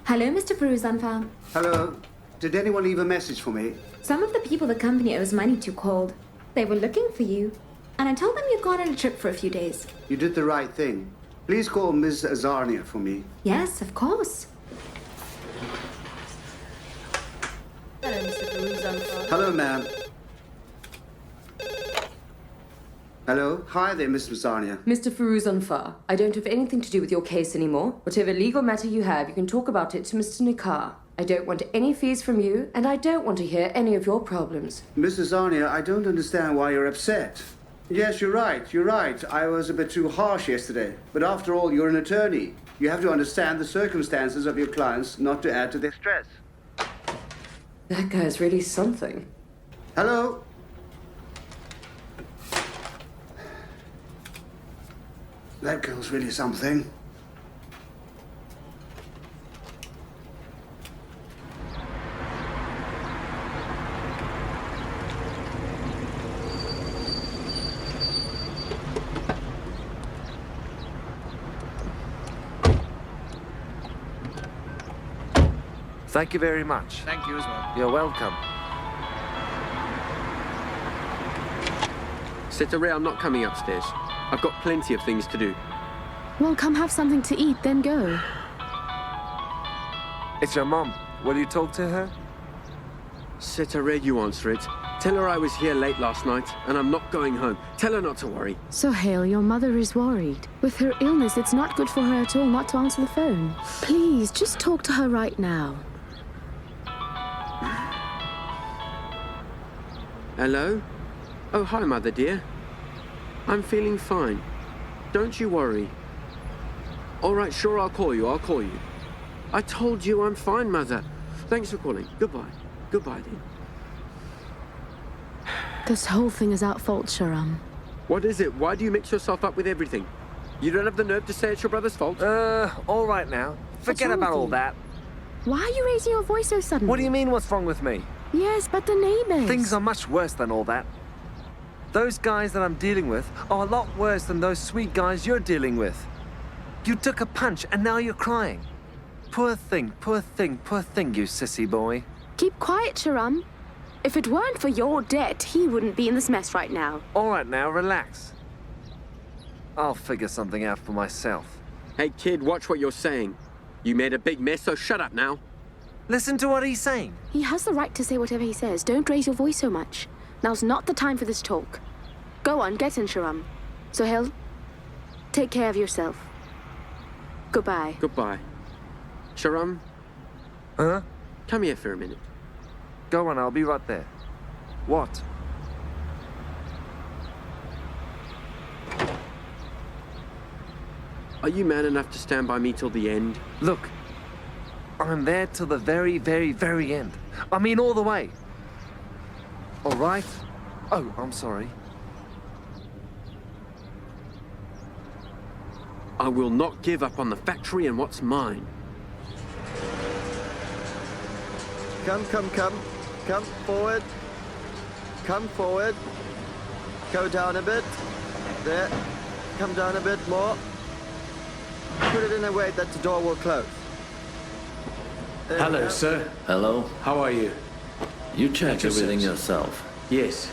Hello, Mr. Firuzanfa. Hello. Did anyone leave a message for me? Some of the people the company owes money to called. They were looking for you. And I told them you'd gone on a trip for a few days. You did the right thing. Please call Ms. Azarnia for me. Yes, of course. Hello, Mr. Firuzanfa. Hello, ma'am. Hello. Hi there, Miss Azarnia. Mr. Firuzanfa, I don't have anything to do with your case anymore. Whatever legal matter you have, you can talk about it to Mr. Nikar. I don't want any fees from you, and I don't want to hear any of your problems. Miss Azarnia, I don't understand why you're upset. Yes, you're right. I was a bit too harsh yesterday. But after all, you're an attorney. You have to understand the circumstances of your clients, not to add to their stress. That guy's really something. Hello? That girl's really something. Thank you very much. Thank you as well. You're welcome. Cetera, I'm not coming upstairs. I've got plenty of things to do. Well, come have something to eat, then go. It's your mom. Will you talk to her? Cetera, you answer it. Tell her I was here late last night, and I'm not going home. Tell her not to worry. Sohail, your mother is worried. With her illness, it's not good for her at all not to answer the phone. Please, just talk to her right now. Hello? Oh, hi, Mother dear. I'm feeling fine. Don't you worry. All right, sure, I'll call you. I told you I'm fine, Mother. Thanks for calling. Goodbye. Goodbye, then. This whole thing is our fault, Sharam. What is it? Why do you mix yourself up with everything? You don't have the nerve to say it's your brother's fault? All right now. Forget wrong about with all you? that. Why are you raising your voice so suddenly? What do you mean, what's wrong with me? Yes, but the neighbors. Things are much worse than all that. Those guys that I'm dealing with are a lot worse than those sweet guys you're dealing with. You took a punch and now you're crying. Poor thing, you sissy boy. Keep quiet, Sharam. If it weren't for your debt, he wouldn't be in this mess right now. All right now, relax. I'll figure something out for myself. Hey, kid, watch what you're saying. You made a big mess, so shut up now. Listen to what he's saying. He has the right to say whatever he says. Don't raise your voice so much. Now's not the time for this talk. Go on, get in, Sharam. Sohail, take care of yourself. Goodbye. Goodbye. Sharam, Huh? come here for a minute. Go on, I'll be right there. What? Are you man enough to stand by me till the end? Look, I'm there till the very, very, very end. I mean all the way. All right? Oh, I'm sorry. I will not give up on the factory and what's mine. Come. Come forward. Come forward. Go down a bit. There. Come down a bit more. Put it in a way that the door will close. There we Hello, go. sir. Hello? How are you? You checked your everything service. yourself. Yes.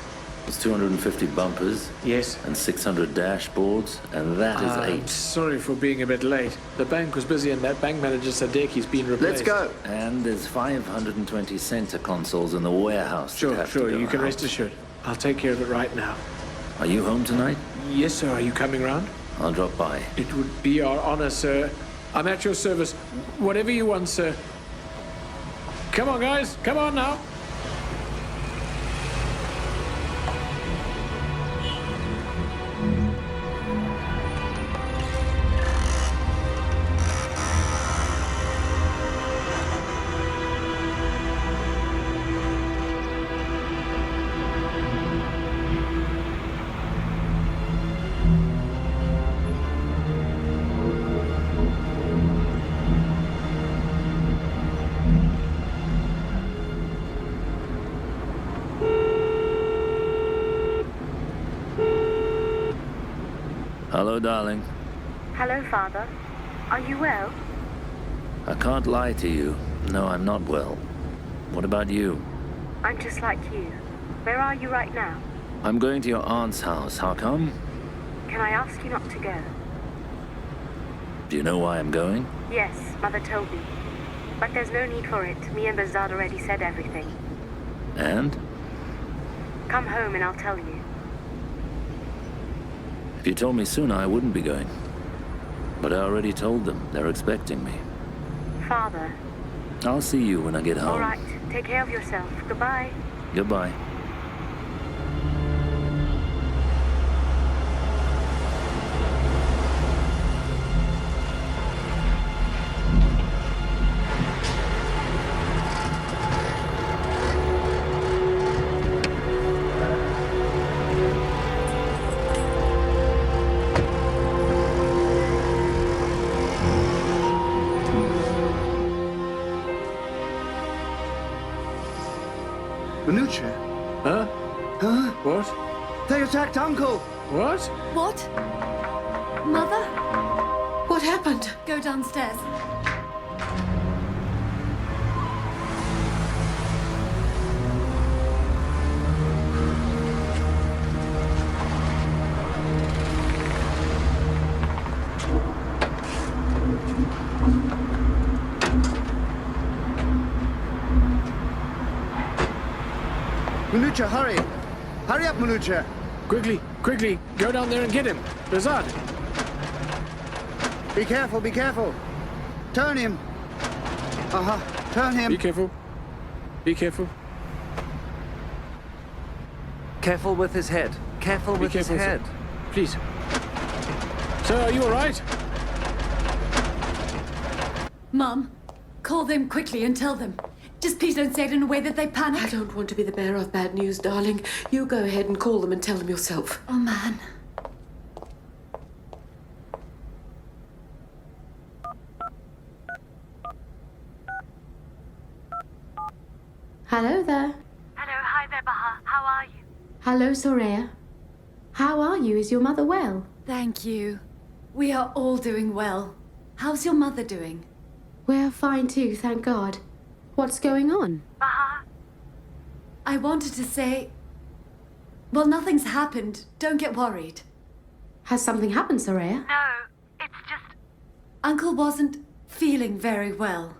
It's 250 bumpers Yes. and 600 dashboards, and that is I'm 8. sorry for being a bit late. The bank was busy and that bank manager Sadeki's been Let's replaced. go. And there's 520 center consoles in the warehouse. that Sure, have to sure. go You can out. rest assured. I'll take care of it right now. Are you home tonight? Yes, sir. Are you coming round? I'll drop by. It would be our honor, sir. I'm at your service. Whatever you want, sir. Come on, guys. Come on now. Hello, darling. Hello, Father. Are you well? I can't lie to you. No, I'm not well. What about you? I'm just like you. Where are you right now? I'm going to your aunt's house. How come? Can I ask you not to go? Do you know why I'm going? Yes, Mother told me. But there's no need for it. Me and Bazard already said everything. And? Come home and I'll tell you. If you told me sooner, I wouldn't be going. But I already told them. They're expecting me. Father. I'll see you when I get home. All right. Take care of yourself. Goodbye. Goodbye. Manucha, Huh? huh? What? They attacked Uncle! What? What? Mother? What happened? Go downstairs. Manucha, hurry! Hurry up, Manucha! Quickly, quickly, go down there and get him. Bazard. Be careful, be careful! Turn him! Turn him! Be careful. Be careful. Careful with his head. Careful Be with his careful, sir. head. Please. Sir, are you all right? Mum, call them quickly and tell them. Just please don't say it in a way that they I panic. don't want to be the bearer of bad news, darling. You go ahead and call them and tell them yourself. Oh, man. Hello there. Hello, hi there, Baha. How are you? Hello, Soraya. How are you? Is your mother well? Thank you. We are all doing well. How's your mother doing? We're fine too, thank God. What's going on? Baha? I wanted to say... Well, nothing's happened. Don't get worried. Has something happened, Soraya? No, it's just... Uncle wasn't feeling very well.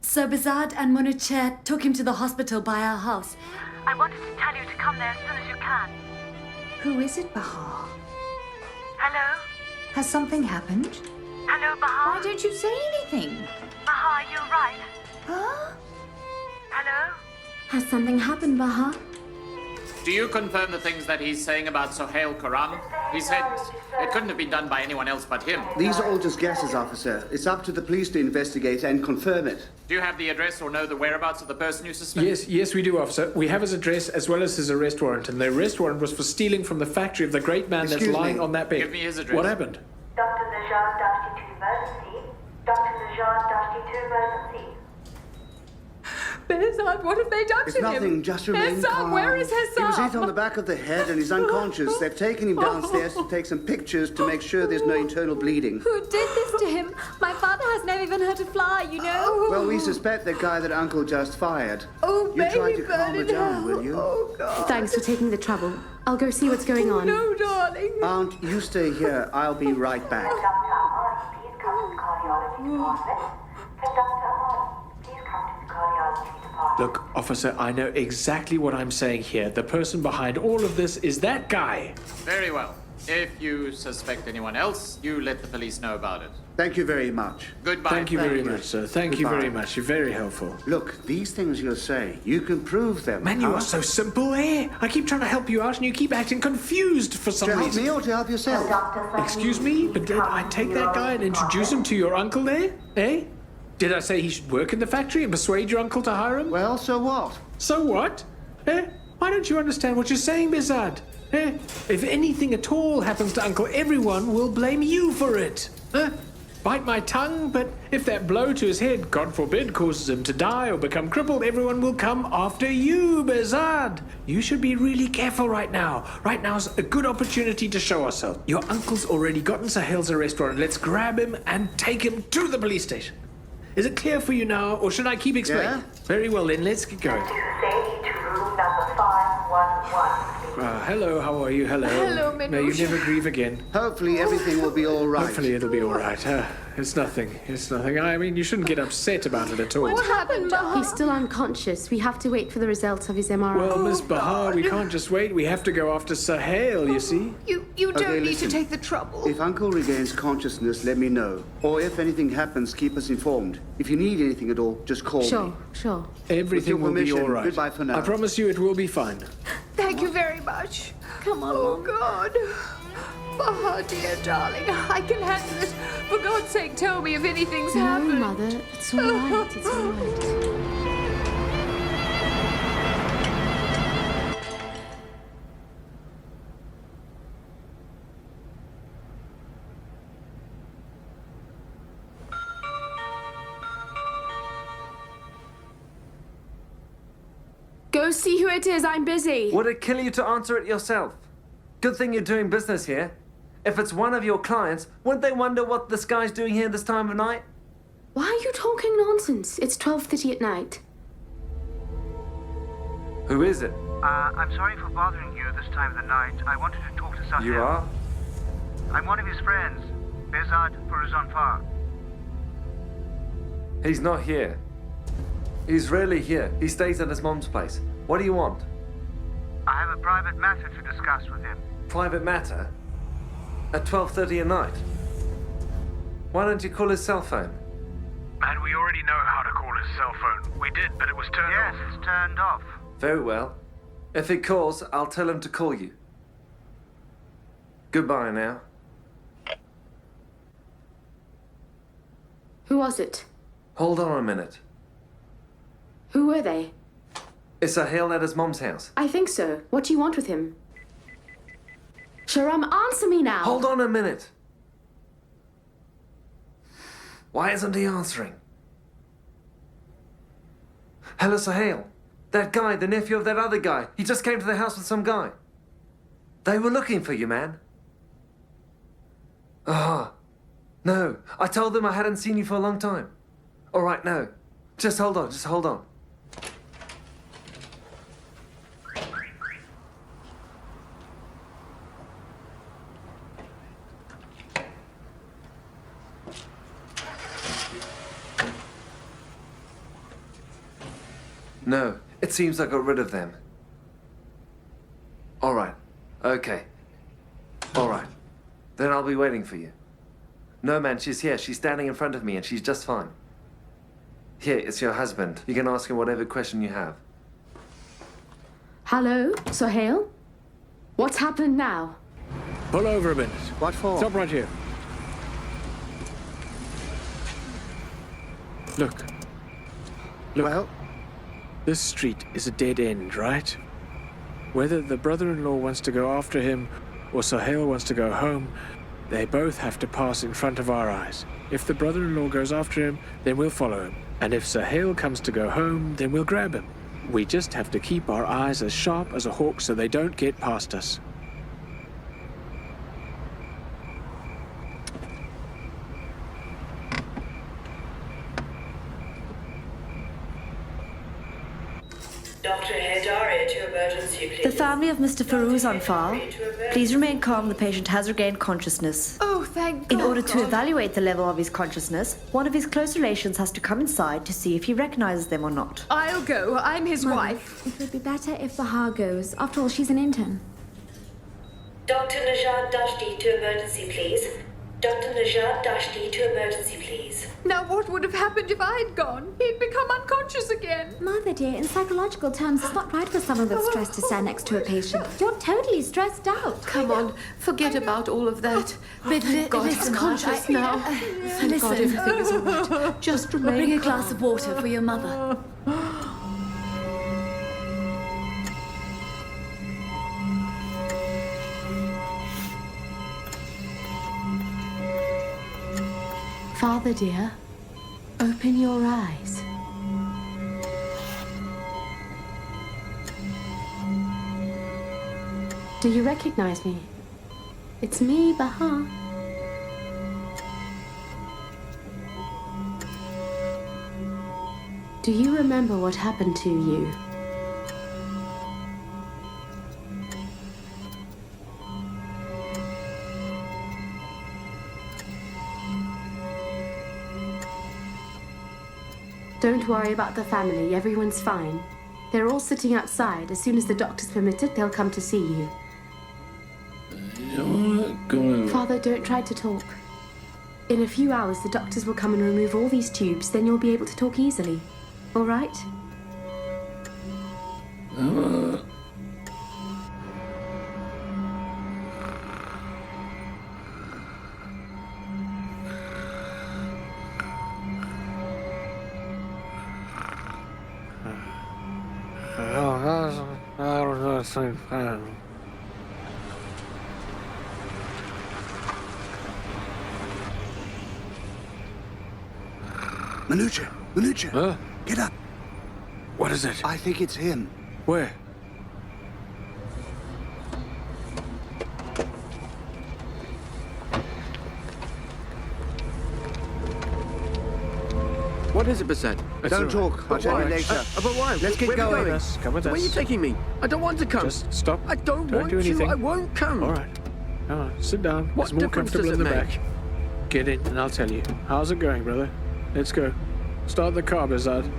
So Bazard and Munich took him to the hospital by our house. I wanted to tell you to come there as soon as you can. Who is it, Bahar? Hello? Has something happened? Hello, Baha? Why don't you say anything? Baha, you're right. Huh? Hello? Has something happened, Bahar? Do you confirm the things that he's saying about Sohail Karam? He said it couldn't have been done by anyone else but him. These are all just guesses, officer. It's up to the police to investigate and confirm it. Do you have the address or know the whereabouts of the person you suspect? Yes, we do, officer. We have his address as well as his arrest warrant, and the arrest warrant was for stealing from the factory of the great man Excuse that's lying me. on that bed. Give me his address. What happened? Dr. Najjar dashed into emergency. Dr. Najjar dashed into emergency. Behzad, what have they done It's to him? nothing, just remain Hesam, calm. where is He was Hesam? hit on the back of the head and he's unconscious. They've taken him downstairs to take some pictures to make sure there's no internal bleeding. Who did this to him? My father has never even heard to fly, you know? Well, we suspect the guy that Uncle just fired. Oh, You try baby, to calm her burn in down, hell. will you? Oh, God. Thanks for taking the trouble. I'll go see what's going on. No, darling. Aunt, you stay here. I'll be right back. Dr. Amari, please come to the cardiology department. Dr. Amari, please come to the cardiology department. Look, officer, I know exactly what I'm saying here. The person behind all of this is that guy. Very well. If you suspect anyone else, you let the police know about it. Thank you very much. Goodbye. Thank you very you. much, sir. Thank you very Goodbye. much. You're very helpful. Look, these things you're saying, you can prove them. Man, you huh? are so simple, eh? I keep trying to help you out and you keep acting confused for some To help reason. me or to help yourself? Excuse me, but did I take that guy and introduce him to your uncle there? Eh? Did I say he should work in the factory and persuade your uncle to hire him? Well, so what? So what? Eh? Why don't you understand what you're saying, Behzad? Eh? If anything at all happens to Uncle, everyone will blame you for it. Bite my tongue, but if that blow to his head, God forbid, causes him to die or become crippled, everyone will come after you, Behzad. You should be really careful right now. Right now's a good opportunity to show ourselves. Your uncle's already gotten Sohail's arrest warrant. Let's grab him and take him to the police station. Is it clear for you now, or should I keep explaining? Yeah? Very well then, let's get going. Stay to room number 511, please. Hello, how are you? Hello. Hello, May you never grieve again. Hopefully everything will be all right. Hopefully it'll be all right. It's nothing. It's nothing. I mean, you shouldn't get upset about it at all. What happened, Bahar? He's still unconscious. We have to wait for the results of his MRI. Well, Miss Bahar, we can't just wait. We have to go after Sahel, you see. You don't Okay, need listen. to take the trouble. If Uncle regains consciousness, let me know. Or if anything happens, keep us informed. If you need anything at all, just call me. Sure. Everything will be permission, all right. goodbye for now. I promise you it will be fine. Thank you very much. Come on, Oh, Mom. God. Bahar, dear darling, I can handle it. For God's sake, tell me if anything's No, happened. Mother. It's all right. It's all right. Go see who it is. I'm busy. Would it kill you to answer it yourself? Good thing you're doing business here. If it's one of your clients, wouldn't they wonder what this guy's doing here this time of night? Why are you talking nonsense? It's 12:30 at night. Who is it? I'm sorry for bothering you this time of the night. I wanted to talk to Sahel. You are? I'm one of his friends, Behzad Firuzanfar. He's not here. He's rarely here. He stays at his mom's place. What do you want? I have a private matter to discuss with him. Private matter? At 12:30 at night? Why don't you call his cell phone? And we already know how to call his cell phone. We did, but it was turned off. Yes, it's turned off. Very well. If he calls, I'll tell him to call you. Goodbye now. Who was it? Hold on a minute. Who were they? Is Sahel at his mom's house? I think so. What do you want with him? Sharam, answer me now. Hold on a minute. Why isn't he answering? Hello, Sahel. That guy, the nephew of that other guy. He just came to the house with some guy. They were looking for you, man. Ah. No, I told them I hadn't seen you for a long time. All right, no. Just hold on, just hold on. No, it seems I got rid of them. All right. Okay. All right. Then I'll be waiting for you. No, man, she's here. She's standing in front of me and she's just fine. Here, it's your husband. You can ask him whatever question you have. Hello, Sahel? What's happened now? Pull over a minute. What for? Stop right here. Look. Well? This street is a dead end, right? Whether the brother-in-law wants to go after him or Sahel wants to go home, they both have to pass in front of our eyes. If the brother-in-law goes after him, then we'll follow him. And if Sahel comes to go home, then we'll grab him. We just have to keep our eyes as sharp as a hawk so they don't get past us. Dr. Hedaria to emergency, please. The family of Mr. Farouz Anfar. Please remain calm. The patient has regained consciousness. Oh, thank God. In order to evaluate the level of his consciousness, one of his close relations has to come inside to see if he recognizes them or not. I'll go. I'm his Mother, wife. It would be better if Bahar goes. After all, she's an intern. Dr. Najat Dashti to emergency, please. Dr. Najat Dashti to emergency, please. Now, what would have happened if I'd gone? He'd become unconscious again. Mother dear, in psychological terms, it's not right for someone with stress to stand next to a patient. You're totally stressed out. Come on, forget about all of that. But Thank God he's listen, conscious now. Thank God listen. everything is all right. Just remain Bring a calm. glass of water for your mother. Father dear, open your eyes. Do you recognize me? It's me, Bahar. Do you remember what happened to you? Don't worry about the family. Everyone's fine. They're all sitting outside. As soon as the doctors permit it, they'll come to see you. Father, don't try to talk. In a few hours, the doctors will come and remove all these tubes. Then you'll be able to talk easily. All right? Manucha, Huh? get up. What is it? I think it's him. Where? What is it, Bazad? Don't talk. I'll tell you later. But why? Let's get Where are we going. going? Come with Where are you us. taking me? I don't want to come. Just stop. I don't want do to. anything. I won't come. All right. Come on, sit down. What It's more difference comfortable does in it the make? back. Get in, and I'll tell you. How's it going, brother? Let's go. Start the car, Bizard.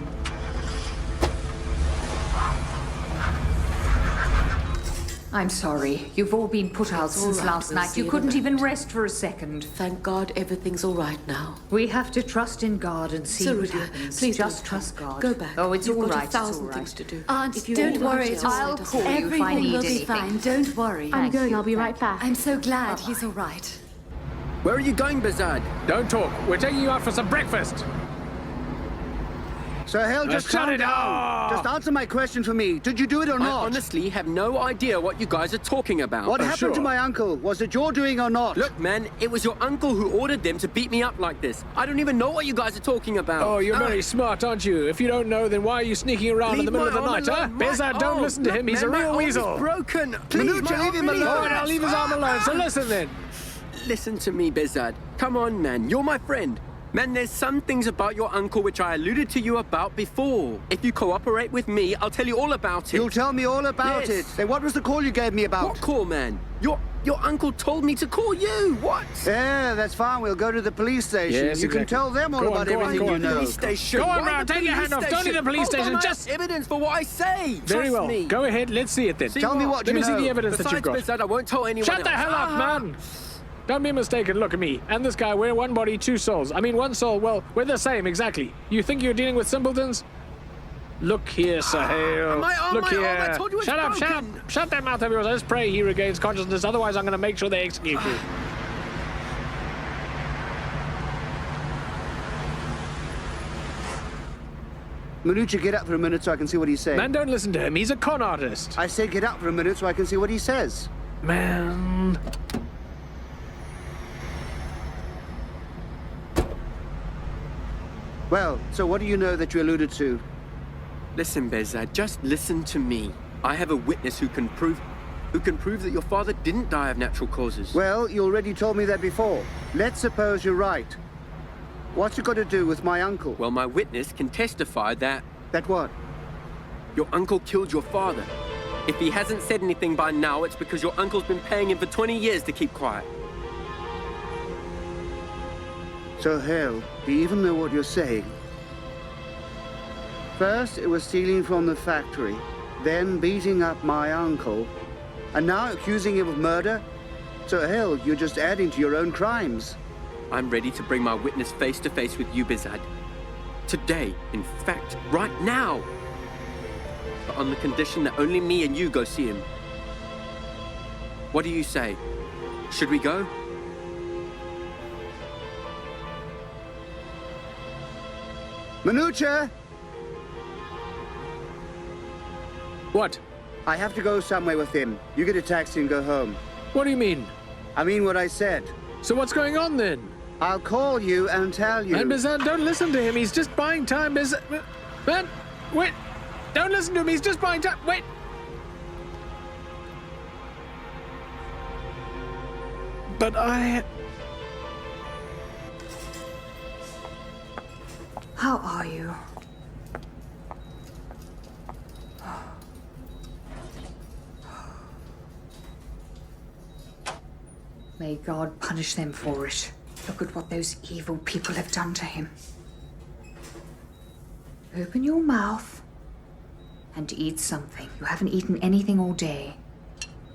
I'm sorry. You've all been put out since right, last we'll night. see You in a couldn't minute. even rest for a second. Thank God everything's all right now. We have to trust in God and see what Sarudia, happens. please Just don't trust talk. God. Go back. Oh, it's You've all got right. a It's all thousand right. things to do. Aunt, If you don't want worry. to, I'll just call you if I everything need will be anything. fine. Don't worry. I'm going. I'll be right back. I'm so glad he's all right. Where are you going, Bazad? Don't talk. We're taking you out for some breakfast. Sir Hale, just shut calm it down. off. Just answer my question for me. Did you do it or I not? honestly have no idea what you guys are talking about. What happened sure. to my uncle? Was it your doing or not? Look, man, it was your uncle who ordered them to beat me up like this. I don't even know what you guys are talking about. Oh, you're very smart, aren't you? If you don't know, then why are you sneaking around in the middle of the night, huh? Bizard, don't listen to him. He's a real weasel. Broken. Please, Manucha, leave him alone. All right, I'll leave his arm alone. So listen then. Listen to me, Bizad. Come on, man. You're my friend. Man, there's some things about your uncle which I alluded to you about before. If you cooperate with me, I'll tell you all about it. You'll tell me all about Yes. it. Then what was the call you gave me about? What call, man? Your uncle told me to call you. What? Yeah, that's fine. We'll go to the police station. Yes, you can exactly. tell them all Go on, about go on, everything go you on. know. Police station. Go on, Why man, the take your hand police off. Don't need the police Hold station, on, I just- have evidence for what I say. Very Trust well. me. Go ahead. Let's see it then. See Tell me what Let you me see know. the evidence that Besides, you've got. Bizad, I won't tell anyone Shut the else. hell up, man! Don't be mistaken. Look at me. And this guy, we're one body, two souls. I mean, one soul. Well, we're the same, exactly. You think you're dealing with simpletons? Look here, Sir Hale. My arm, Look my here. arm, I told you it's shut up, shut up. broken. Shut that mouth of yours. I just pray he regains consciousness. Otherwise, I'm going to make sure they execute you. Manucha, get up for a minute so I can see what he's saying. Man, don't listen to him. He's a con artist. I said get up for a minute so I can see what he says. Man. Well, so what do you know that you alluded to? Listen, Bezad, just listen to me. I have a witness who can prove that your father didn't die of natural causes. Well, you already told me that before. Let's suppose you're right. What's it got to do with my uncle? Well, my witness can testify that... That what? Your uncle killed your father. If he hasn't said anything by now, it's because your uncle's been paying him for 20 years to keep quiet. So, Hale, do you even know what you're saying? First, it was stealing from the factory, then beating up my uncle, and now accusing him of murder? So, Hale, you're just adding to your own crimes. I'm ready to bring my witness face to face with you, Bizad. Today, in fact, right now. But on the condition that only me and you go see him. What do you say? Should we go? Manucha! What? I have to go somewhere with him. You get a taxi and go home. What do you mean? I mean what I said. So what's going on then? I'll call you and tell you. Man, Bizarre, don't listen to him. He's just buying time, Bizarre. Man, wait. Don't listen to him. He's just buying time. Wait. But I... How are you? May God punish them for it. Look at what those evil people have done to him. Open your mouth and eat something. You haven't eaten anything all day.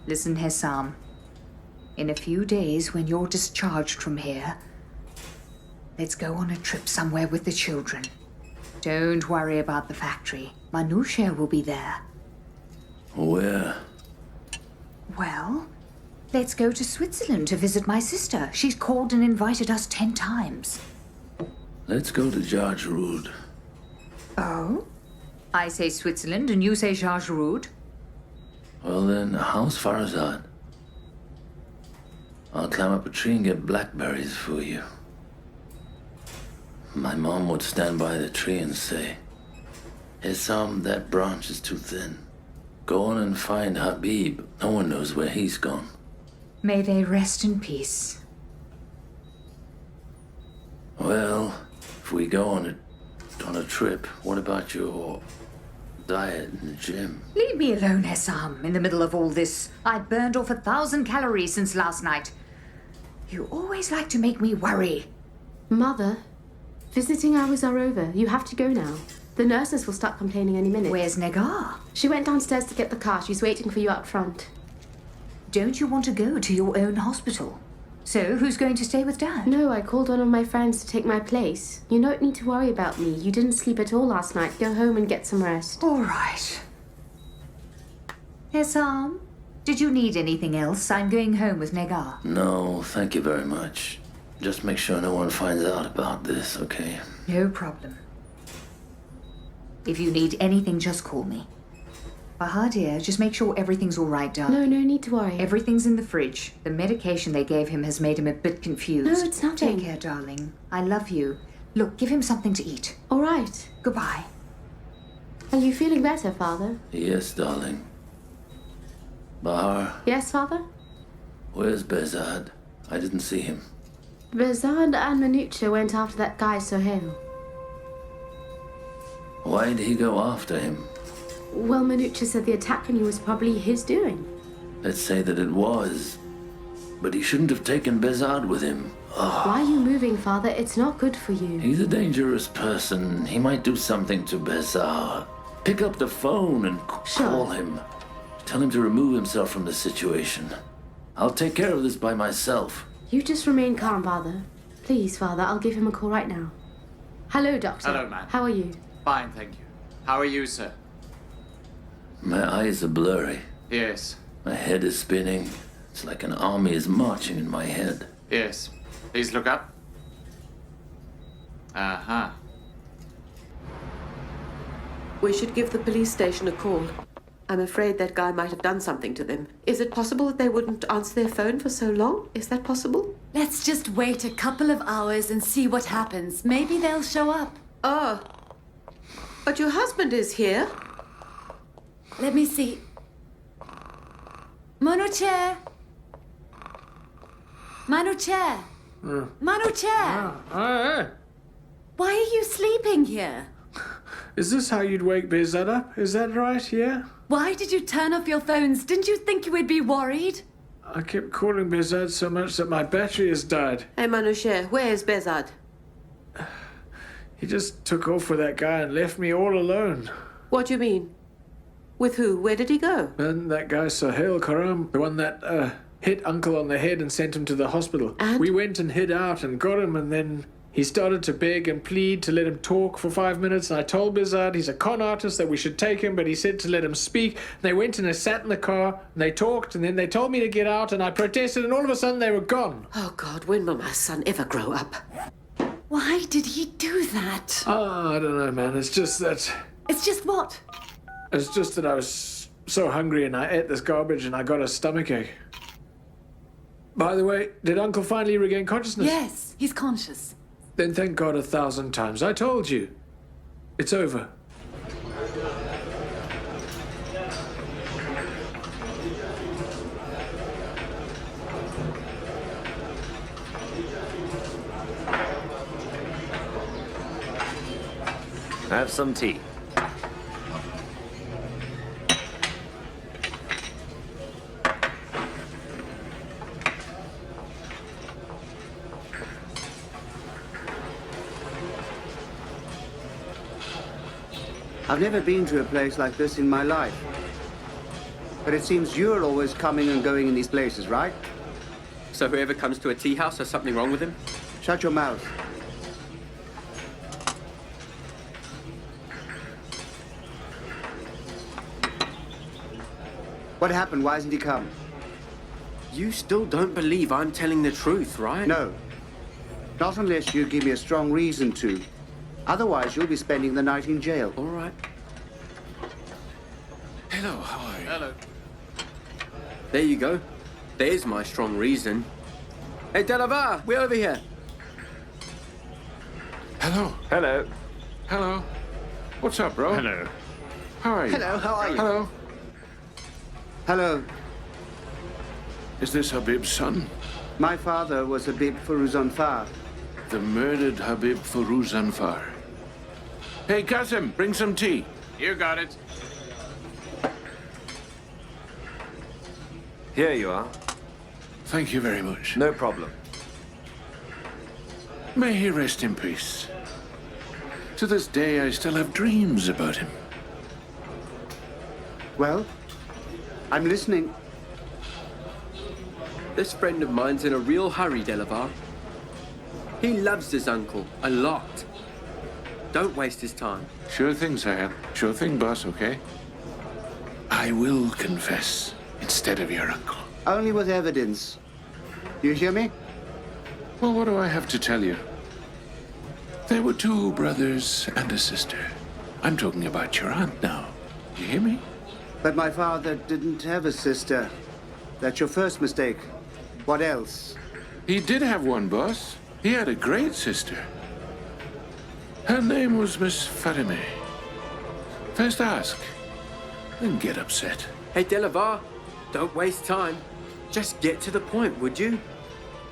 Listen, Hesam. In a few days, when you're discharged from here, let's go on a trip somewhere with the children. Don't worry about the factory. Manusha will be there. Where? Well, let's go to Switzerland to visit my sister. She's called and invited us 10 times. Let's go to Jarjarud. Oh? I say Switzerland and you say Jarjarud? Well then, how's Farzad? I'll climb up a tree and get blackberries for you. My mom would stand by the tree and say, Hesam, that branch is too thin. Go on and find Habib. No one knows where he's gone. May they rest in peace. Well, if we go on a trip, what about your diet in the gym? Leave me alone, Hesam. In the middle of all this, I've burned off 1,000 calories since last night. You always like to make me worry. Mother, visiting hours are over. You have to go now. The nurses will start complaining any minute. Where's Negar? She went downstairs to get the car. She's waiting for you out front. Don't you want to go to your own hospital? So, who's going to stay with Dad? No, I called one of my friends to take my place. You don't need to worry about me. You didn't sleep at all last night. Go home and get some rest. All right. Hesam, did you need anything else? I'm going home with Negar. No, thank you very much. Just make sure no one finds out about this, okay? No problem. If you need anything, just call me. Bahar, dear, just make sure everything's all right, darling. No need to worry. Everything's in the fridge. The medication they gave him has made him a bit confused. No, it's nothing. Take care, darling. I love you. Look, give him something to eat. All right. Goodbye. Are you feeling better, Father? Yes, darling. Bahar, Yes, Father? where's Bezad? I didn't see him. Bezad and Manucha went after that guy, Sohail. Why'd he go after him? Well, Manucha said the attack on you was probably his doing. Let's say that it was. But he shouldn't have taken Bezad with him. Ugh. Why are you moving, Father? It's not good for you. He's a dangerous person. He might do something to Bezad. Pick up the phone and call him. Tell him to remove himself from the situation. I'll take care of this by myself. You just remain calm, Father. Please, Father, I'll give him a call right now. Hello, Doctor. Hello, ma'am. How are you? Fine, thank you. How are you, sir? My eyes are blurry. Yes. My head is spinning. It's like an army is marching in my head. Yes. Please look up. Uh-huh. We should give the police station a call. I'm afraid that guy might have done something to them. Is it possible that they wouldn't answer their phone for so long? Is that possible? Let's just wait a couple of hours and see what happens. Maybe they'll show up. Oh. But your husband is here. Let me see. Manuche! Manuche! Manuche! Why are you sleeping here? Is this how you'd wake Bezad up? Is that right, yeah? Why did you turn off your phones? Didn't you think you would be worried? I kept calling Bezad so much that my battery has died. Hey, Manushe, where is Bezad? He just took off with that guy and left me all alone. What do you mean? With who? Where did he go? And that guy Sohail Karam, the one that hit Uncle on the head and sent him to the hospital. And? We went and hid out and got him, and then he started to beg and plead to let him talk for 5 minutes, and I told Bezad he's a con artist that we should take him, but he said to let him speak. And they went and they sat in the car, and they talked, and then they told me to get out, and I protested, and all of a sudden they were gone. Oh, God, when will my son ever grow up? Why did he do that? Oh, I don't know, man. It's just that... It's just what? It's just that I was so hungry and I ate this garbage and I got a stomachache. By the way, did Uncle finally regain consciousness? Yes, he's conscious. Then thank God 1,000 times. I told you. It's over. Have some tea. I've never been to a place like this in my life. But it seems you're always coming and going in these places, right? So whoever comes to a tea house has something wrong with him? Shut your mouth. What happened? Why hasn't he come? You still don't believe I'm telling the truth, right? No. Not unless you give me a strong reason to. Otherwise, you'll be spending the night in jail. All right. Hello, how are you? Hello. There you go. There's my strong reason. Hey, Delavar, we're over here. Hello. Hello. Hello. What's up, bro? Hello. How are you? Hello, how are you? Hello. Hello. Is this Habib's son? My father was Habib Firuzanfar. The murdered Habib Firuzanfar. Hey, Qasim, bring some tea. You got it. Here you are. Thank you very much. No problem. May he rest in peace. To this day, I still have dreams about him. Well, I'm listening. This friend of mine's in a real hurry, Delavar. He loves his uncle a lot. Don't waste his time. Sure thing, Sahel. Sure thing, boss, okay? I will confess instead of your uncle. Only with evidence. You hear me? Well, what do I have to tell you? There were two brothers and a sister. I'm talking about your aunt now. You hear me? But my father didn't have a sister. That's your first mistake. What else? He did have one, boss. He had a great sister. Her name was Miss Fatimeh. First ask, then get upset. Hey, Delavar, don't waste time. Just get to the point, would you?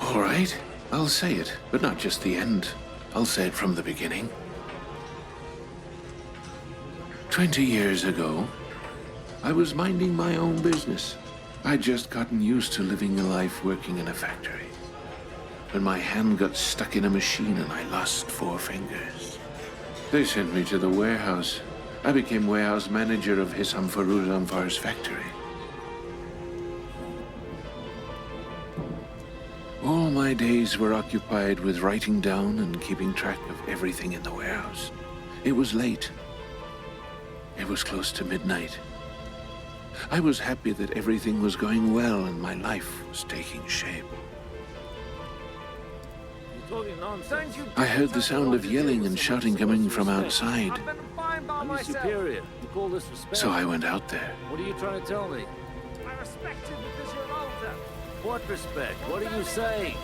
All right, I'll say it, but not just the end. I'll say it from the beginning. 20 years ago, I was minding my own business. I'd just gotten used to living a life working in a factory. When my hand got stuck in a machine and I lost 4 fingers. They sent me to the warehouse. I became warehouse manager of Hissam Firuzanfar's factory. All my days were occupied with writing down and keeping track of everything in the warehouse. It was late. It was close to midnight. I was happy that everything was going well and my life was taking shape. I heard the sound of yelling and shouting coming from outside. I'm your superior. You call this respect? So I went out there. What are you trying to tell me? I respect you because you're older. What respect? What are you saying?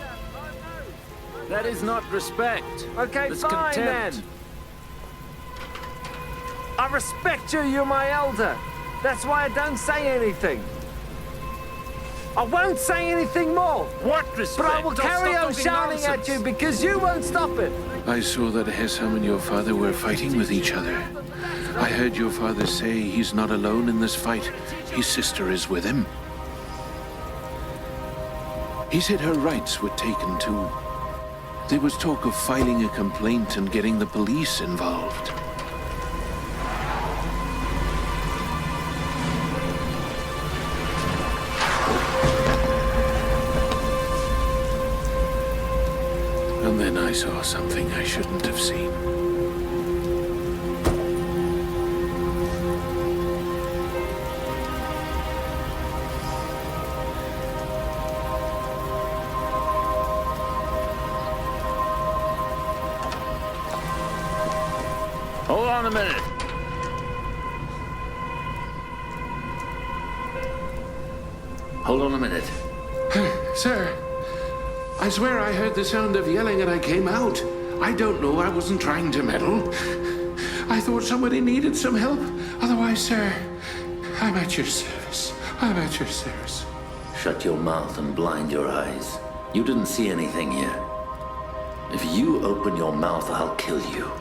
That is not respect. Okay, That's fine contempt. then. I respect you, you're my elder. That's why I don't say anything. I won't say anything more. What respect? But I will Don't carry stop on talking shouting at nonsense. you because you won't stop it. I saw that Hessam and your father were fighting with each other. I heard your father say he's not alone in this fight. His sister is with him. He said her rights were taken too. There was talk of filing a complaint and getting the police involved. And then I saw something I shouldn't have seen. Hold on a minute. Hold on a minute. Sir, I swear I heard the sound of yelling and I came out. I don't know, I wasn't trying to meddle. I thought somebody needed some help. Otherwise, sir, I'm at your service. I'm at your service. Shut your mouth and blind your eyes. You didn't see anything here. If you open your mouth, I'll kill you.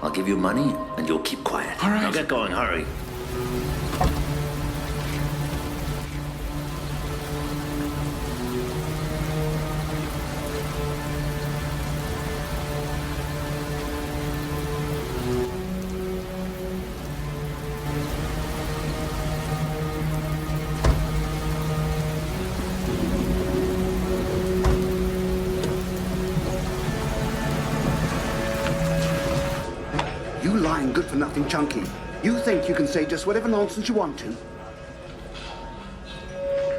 I'll give you money and you'll keep quiet. All right. Now get going, hurry. You lying good for nothing, Chunky. You think you can say just whatever nonsense you want to.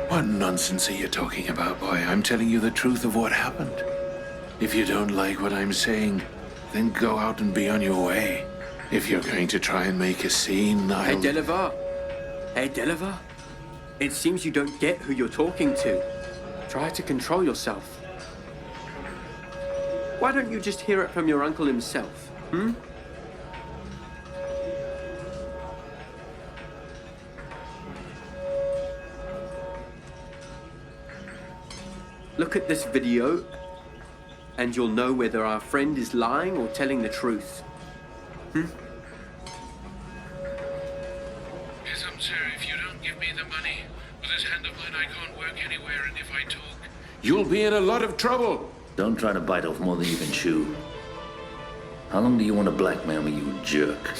What nonsense are you talking about, boy? I'm telling you the truth of what happened. If you don't like what I'm saying, then go out and be on your way. If you're going to try and make a scene, I'll... Hey, Delavar. Hey, Delavar. It seems you don't get who you're talking to. Try to control yourself. Why don't you just hear it from your uncle himself, hmm? Look at this video, and you'll know whether our friend is lying or telling the truth. Hmm? Yes, sir, if you don't give me the money, with this hand of mine I can't work anywhere, and if I talk, you'll be in a lot of trouble. Don't try to bite off more than you can chew. How long do you want to blackmail me, you jerk?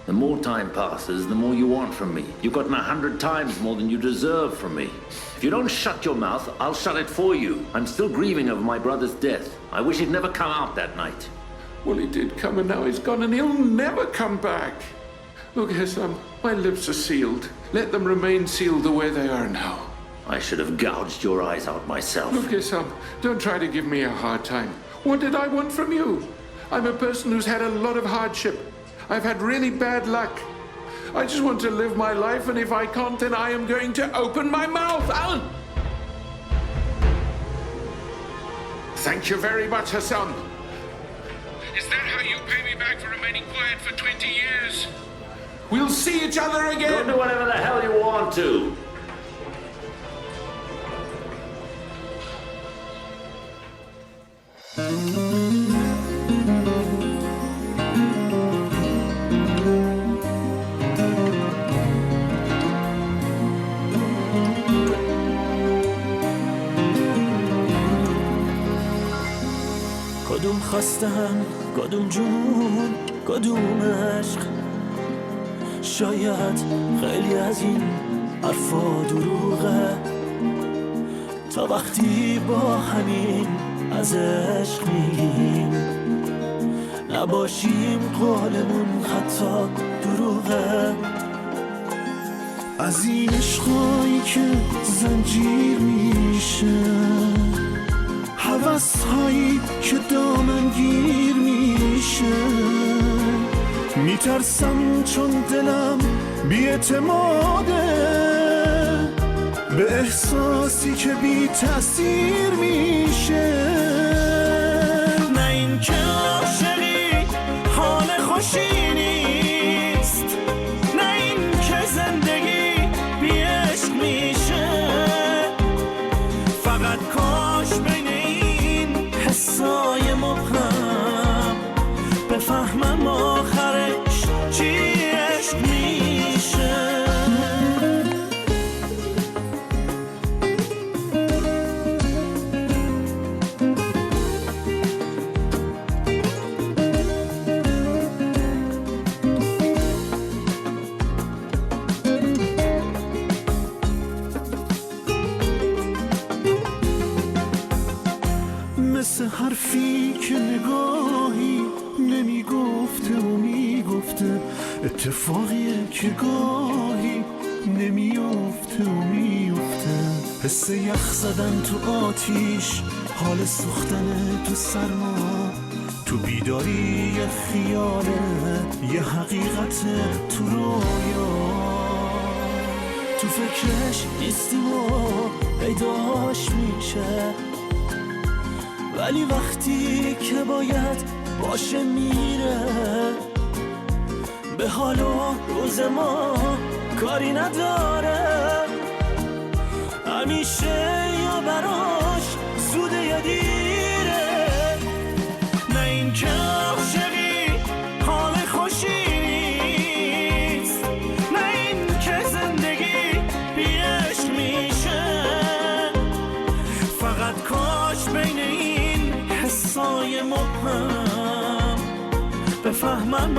The more time passes, the more you want from me. You've gotten 100 times more than you deserve from me. If you don't shut your mouth, I'll shut it for you. I'm still grieving over my brother's death. I wish he'd never come out that night. Well, he did come, and now he's gone, and he'll never come back. Look, Hesam, my lips are sealed. Let them remain sealed the way they are now. I should have gouged your eyes out myself. Look, Hesam, don't try to give me a hard time. What did I want from you? I'm a person who's had a lot of hardship. I've had really bad luck. I just want to live my life, and if I can't, then I am going to open my mouth. Thank you very much, Hassan. Is that how you pay me back for remaining quiet for 20 years? We'll see each other again. Go do whatever the hell you want to. کدوم خستم کدوم جنون کدوم عشق شاید خیلی از این حرفا دروغه تا وقتی با همین از عشق میگیم نباشیم قولمون حتی دروغه از این عشقایی که زنجیر میشه هوس‌هایی که دامنگیر میشه میترسم چون دلم بی‌اعتماده به احساسی که بی تأثیر میشه نه این که عاشقی حال خوشی نیست نه این که زندگی بی عشق میشه فقط کاش بین این حسای مبهم بفهمم آخرش چی عشق میشه مثل حرفی که نگاهی نمیگفته و میگفته اتفاقیه که گاهی نمیافته و میافته حس یخ زدن تو آتیش حال سوختن تو سرما تو بیداری یه خیاله یه حقیقت تو رویا تو فکرش نیستیم و پیداش میشه ولی وقتی که باید باشه میره به حال و روز ما کاری نداره همیشه یا براش زوده یا دیره نه این که عاشقی حال خوشی نیست نه این که زندگی بی عشق میشه فقط کاش بین این حسای مبهم بفهمم